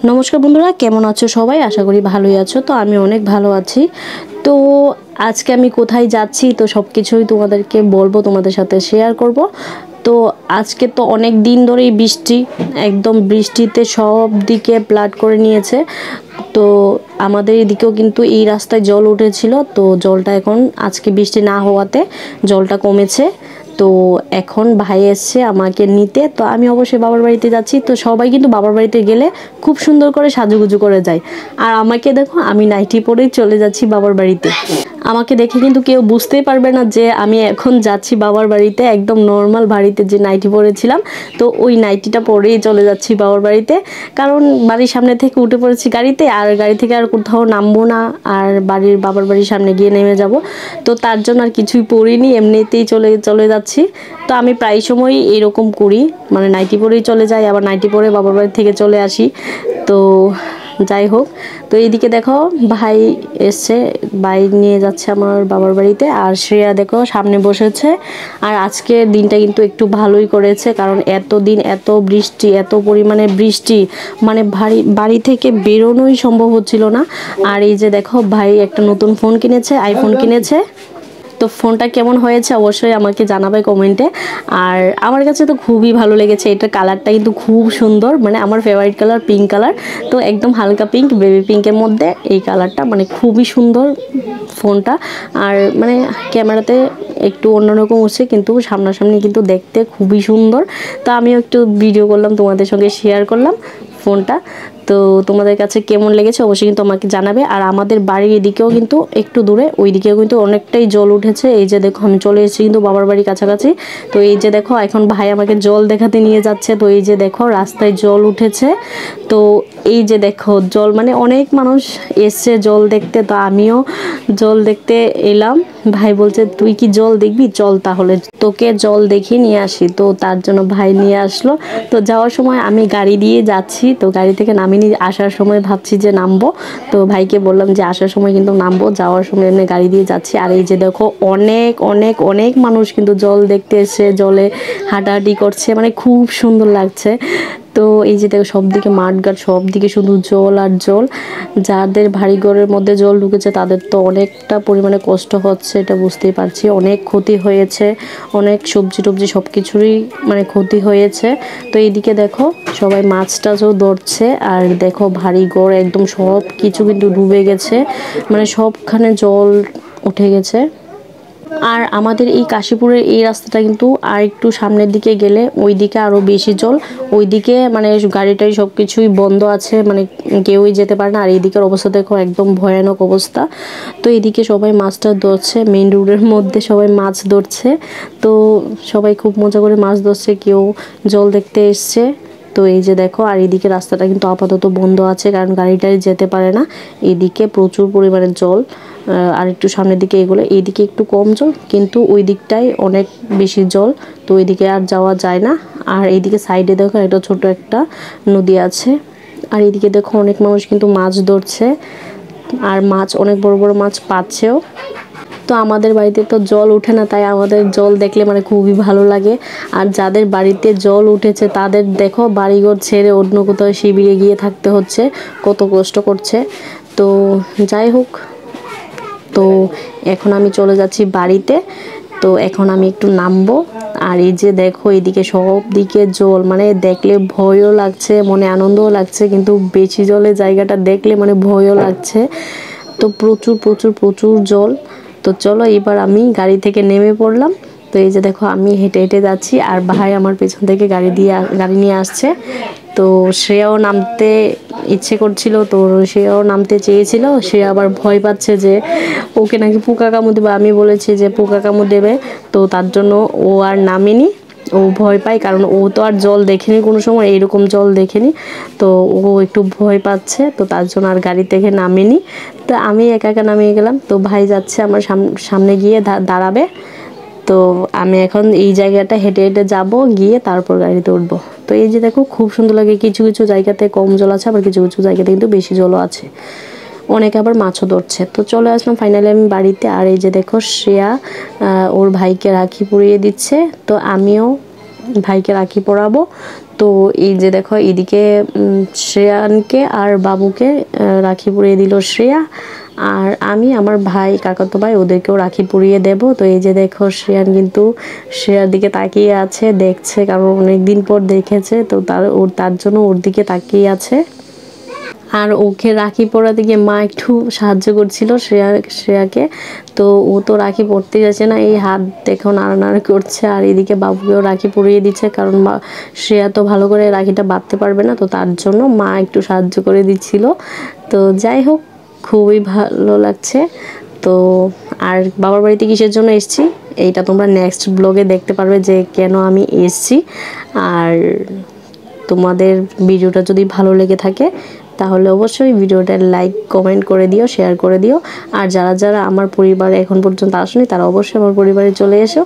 নমস্কার বন্ধুরা, কেমন আছো সবাই? আশা করি ভালোই আছো। তো আমি অনেক ভালো আছি। তো আজকে আমি কোথায় যাচ্ছি তো সব কিছুই তোমাদেরকে বলবো, তোমাদের সাথে শেয়ার করব। তো আজকে তো অনেক দিন ধরেই বৃষ্টি, একদম বৃষ্টিতে সব দিকে প্লাট করে নিয়েছে। তো আমাদের এদিকেও কিন্তু এই রাস্তায় জল উঠেছিল, তো জলটা এখন আজকে বৃষ্টি না হওয়াতে জলটা কমেছে। তো এখন ভাই এসছে আমাকে নিতে, তো আমি অবশ্যই বাবার বাড়িতে যাচ্ছি। তো সবাই কিন্তু বাবার বাড়িতে গেলে খুব সুন্দর করে সাজুগুজু করে যায়, আর আমাকে দেখো আমি নাইটি পরেই চলে যাচ্ছি বাবার বাড়িতে। আমাকে দেখে কিন্তু কেউ বুঝতেই পারবে না যে আমি এখন যাচ্ছি বাবার বাড়িতে। একদম নর্মাল বাড়িতে যে নাইটি পরেছিলাম, তো ওই নাইটিটা পরেই চলে যাচ্ছি বাবার বাড়িতে। কারণ বাড়ির সামনে থেকে উঠে পড়েছি গাড়িতে, আর গাড়ি থেকে আর কোথাও নামবো না, আর বাবার বাড়ির সামনে গিয়ে নেমে যাব। তো তার জন্য আর কিছুই পরিনি, এমনিতেই চলে যাচ্ছি। তো আমি প্রায় সময়ই এরকম করি, মানে নাইটি পরেই চলে যাই, আবার নাইটি পরে বাবার বাড়ি থেকে চলে আসি। তো যাই হোক, তো এইদিকে দেখো ভাই এসছে, বাইক নিয়ে যাচ্ছে আমার বাবার বাড়িতে। আর শ্রেয়া দেখো সামনে বসেছে। আর আজকের দিনটা কিন্তু একটু ভালোই করেছে, কারণ এত দিন এত বৃষ্টি, এত পরিমাণে বৃষ্টি, মানে বাড়ি থেকে বেরোনোই সম্ভব হচ্ছিল না। আর এই যে দেখো ভাই একটা নতুন ফোন কিনেছে, আইফোন কিনেছে। তো ফোনটা কেমন হয়েছে অবশ্যই আমাকে জানাবে কমেন্টে। আর আমার কাছে তো খুবই ভালো লেগেছে, এটার কালারটা কিন্তু খুব সুন্দর, মানে আমার ফেভারিট কালার পিঙ্ক কালার। তো একদম হালকা পিঙ্ক, বেবি পিঙ্কের মধ্যে এই কালারটা, মানে খুবই সুন্দর ফোনটা। আর মানে ক্যামেরাতে একটু অন্যরকম হচ্ছে, কিন্তু সামনাসামনি কিন্তু দেখতে খুবই সুন্দর। তো আমিও একটু ভিডিও করলাম, তোমাদের সঙ্গে শেয়ার করলাম ফোনটা। তো তোমাদের কাছে কেমন লেগেছে অবশ্যই কিন্তু আমাকে জানাবে। আর আমাদের বাড়ির এদিকেও কিন্তু একটু দূরে, ওই দিকেও কিন্তু অনেকটাই জল উঠেছে। এই যে দেখো আমি চলে এসেছি কিন্তু বাবার বাড়ির কাছাকাছি। তো এই যে দেখো এখন ভাই আমাকে জল দেখাতে নিয়ে যাচ্ছে। তো এই যে দেখো রাস্তায় জল উঠেছে। তো এই যে দেখো জল, মানে অনেক মানুষ এসছে জল দেখতে, তো আমিও জল দেখতে এলাম। ভাই বলছে তুই কি জল দেখবি, চল তাহলে তোকে জল দেখিয়ে নিয়ে আসি। তো তার জন্য ভাই নিয়ে আসলো। তো যাওয়ার সময় আমি গাড়ি দিয়ে যাচ্ছি, তো গাড়ি থেকে নামিনি, আসার সময় ভাবছি যে নামবো। তো ভাইকে বললাম যে আসার সময় কিন্তু নামবো, যাওয়ার সময় এমনি গাড়ি দিয়ে যাচ্ছি। আর এই যে দেখো অনেক অনেক অনেক মানুষ কিন্তু জল দেখতে এসে জলে হাঁটাহাঁটি করছে, মানে খুব সুন্দর লাগছে। তো এই যে দেখো সব দিকে মাঠঘাট, সব দিকে শুধু জল আর জল। যাদের বাড়ি ঘরের মধ্যে জল ঢুকেছে তাদের তো অনেকটা পরিমাণে কষ্ট হচ্ছে, এটা বুঝতেই পারছি। অনেক ক্ষতি হয়েছে, অনেক সবজি টবজি সব কিছুরই মানে ক্ষতি হয়েছে। তো এইদিকে দেখো সবাই মাছ টাছও ধরছে। আর দেখো বাড়ি ঘর একদম সব কিছু কিন্তু ডুবে গেছে, মানে সবখানে জল উঠে গেছে। আর আমাদের এই কাশীপুরের এই রাস্তাটা কিন্তু আর একটু সামনের দিকে গেলে ওই দিকে আরও বেশি জল। ওই দিকে মানে গাড়িটাই সব কিছুই বন্ধ আছে, মানে কেউই যেতে পারে না। আর এই দিকের অবস্থা দেখো একদম ভয়ানক অবস্থা। তো এইদিকে সবাই মাছটা ধরছে, মেইন রোডের মধ্যে সবাই মাছ ধরছে। তো সবাই খুব মজা করে মাছ ধরছে, কেউ জল দেখতে এসছে। তো এই যে দেখো, আর এইদিকে রাস্তাটা কিন্তু আপাতত বন্ধ আছে, কারণ গাড়িটাই যেতে পারে না। এইদিকে প্রচুর পরিমাণে জল। আর একটু সামনের দিকে এগুলো, এইদিকে একটু কম জল, কিন্তু ওই দিকটাই অনেক বেশি জল। তো ওইদিকে আর যাওয়া যায় না। আর এইদিকে সাইডে দেখো একটা ছোট একটা নদী আছে। আর এইদিকে দেখো অনেক মানুষ কিন্তু মাছ ধরছে, আর মাছ অনেক বড় বড় মাছ পাচ্ছেও। তো আমাদের বাড়িতে তো জল উঠে না, তাই আমাদের জল দেখলে মানে খুবই ভালো লাগে। আর যাদের বাড়িতে জল উঠেছে তাদের দেখো বাড়িঘর ছেড়ে অন্য কোথাও শিবিরে গিয়ে থাকতে হচ্ছে, কত কষ্ট করছে। তো যাই হোক, তো এখন আমি চলে যাচ্ছি বাড়িতে। তো এখন আমি একটু নামবো। আর এই যে দেখো এদিকে সব দিকে জল, মানে দেখলে ভয়ও লাগছে, মনে আনন্দও লাগছে, কিন্তু বেশি জলের জায়গাটা দেখলে মানে ভয়ও লাগছে। তো প্রচুর প্রচুর প্রচুর জল। তো চলো এবার আমি গাড়ি থেকে নেমে পড়লাম। তো এই যে দেখো আমি হেঁটে হেঁটে যাচ্ছি, আর ভাই আমার পেছন থেকে গাড়ি নিয়ে আসছে। তো শ্রেয়াও নামতে ইচ্ছে করছিল, তো শ্রেয়াও নামতে চেয়েছিল। সে আবার ভয় পাচ্ছে যে ওকে নাকি পোকা কামড় দেবে, আমি বলেছি যে পোকা কামড় দেবে, তো তার জন্য ও আর নামেনি। ও ভয় পায়, কারণ ও তো আর জল দেখেনি কোনো সময়, এইরকম জল দেখেনি। তো ও একটু ভয় পাচ্ছে, তো তার জন্য আর গাড়ি থেকে নামেনি। তো আমি একা একা নামিয়ে গেলাম। তো ভাই যাচ্ছে আমার সামনে গিয়ে দাঁড়াবে। তো আমি এখন এই জায়গাটা হেঁটে হেঁটে যাব, গিয়ে তারপর গাড়িতে উঠবো। তো এই যে দেখো খুব সুন্দর লাগে, কিছু কিছু জায়গাতে কম জল আছে, আবার কিছু কিছু জায়গাতে কিন্তু বেশি জলও আছে। অনেকে আবার মাছও ধরছে। তো চলে আসলাম ফাইনালি আমি বাড়িতে। আর এই যে দেখো শ্রেয়া ওর ভাইকে রাখি পরিয়ে দিচ্ছে। তো আমিও ভাইকে রাখি পরাবো। তো এই যে দেখো এদিকে শ্রেয়ানকে আর বাবুকে রাখি পরিয়ে দিল শ্রেয়া, আর আমি আমার ভাই কাকাতো ভাই ওদেরকেও রাখি পরিয়ে দেব। তো এই যে দেখো শ্রেয়ান কিন্তু শ্রেয়ার দিকে তাকিয়ে আছে, দেখছে, কারণ অনেকদিন পর দেখেছে, তো তার জন্য ওর দিকে তাকিয়ে আছে। আর ওকে রাখি পরাতে গিয়ে মা একটু সাহায্য করছিল শ্রেয়াকে। তো ও তো রাখি পরতে যাচ্ছে না, এই হাত দেখো নাড়ানাড়ি করছে, আর এদিকে বাবুকেও রাখি পরিয়ে দিচ্ছে, কারণ শ্রেয়া তো ভালো করে রাখিটা বাঁধতে পারবে না, তো তার জন্য মা একটু সাহায্য করে দিচ্ছিল। তো যাই হোক, খুবই ভালো লাগছে। তো আর বাবার বাড়িতে কিসের জন্য এসেছি এইটা তোমরা নেক্সট ব্লগে দেখতে পারবে যে কেন আমি এসেছি। আর তোমাদের ভিডিওটা যদি ভালো লেগে থাকে তাহলে অবশ্যই ভিডিওটা লাইক কমেন্ট করে দিও, শেয়ার করে দিও। আর যারা যারা আমার পরিবারে এখন পর্যন্ত আসেনি তারা অবশ্যই আমার পরিবারে চলে এসো।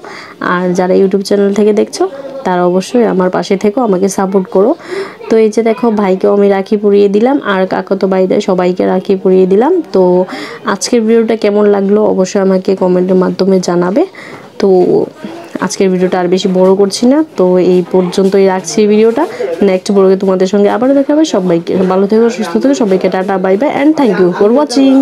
আর যারা ইউটিউব চ্যানেল থেকে দেখছো তারা অবশ্যই আমার পাশে থেকো, আমাকে সাপোর্ট করো। তো এই যে দেখো ভাইকেও আমি রাখি পরিয়ে দিলাম, আর কাকাতো ভাইদের সবাইকে রাখি পরিয়ে দিলাম। তো আজকের ভিডিওটা কেমন লাগলো অবশ্যই আমাকে কমেন্টের মাধ্যমে জানাবে। তো আজকের ভিডিওটা আর বেশি বড় করছি না, তো এই পর্যন্তই রাখছি ভিডিওটা। নেক্সট ব্লগে তোমাদের সঙ্গে আবারও দেখা হবে। সবাইকে ভালো থেকো, সুস্থ থেকো, সবাইকে tata, bye bye, and thank you for watching.